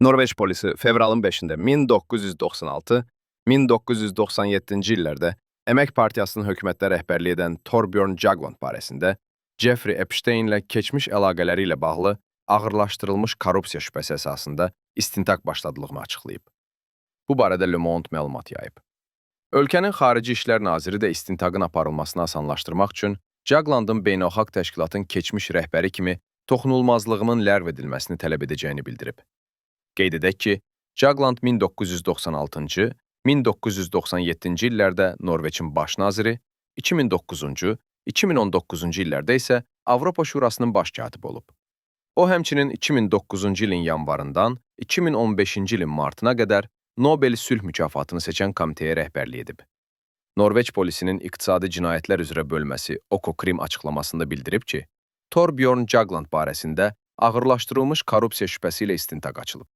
Norveç polisi fevralın 5-də 1996-1997-ci illərdə Əmək Partiyasının hökumətdə rəhbərlik edən Torbjörn Jagland barəsində Jeffrey Epsteinlə keçmiş əlaqələri ilə bağlı ağırlaşdırılmış korrupsiya şübhəsi əsasında istintaq başladılığını açıqlayıb. Bu barədə Le Monde məlumat yayıb. Ölkənin Xarici İşlər Naziri də istintaqın aparılmasını asanlaşdırmaq üçün Jaglandın beynəlxalq təşkilatın keçmiş rəhbəri kimi toxunulmazlığının ləğv edilməsini tələb edəcəyini bildirib. Qeyd edək ki, Jagland 1996-cı, 1997-ci illərdə Norveçin baş naziri, 2009-cu, 2019-cu illərdə isə Avropa Şurasının baş katibi olub. O, həmçinin 2009-cu ilin yanvarından 2015-ci ilin martına qədər Nobel sülh mükafatını seçən komitəyə rəhbərlik edib. Norveç polisinin iqtisadi cinayətlər üzrə bölməsi Økokrim açıqlamasında bildirib ki, Torbjörn Jagland barəsində ağırlaşdırılmış korrupsiya şübhəsi ilə istintaq açılıb.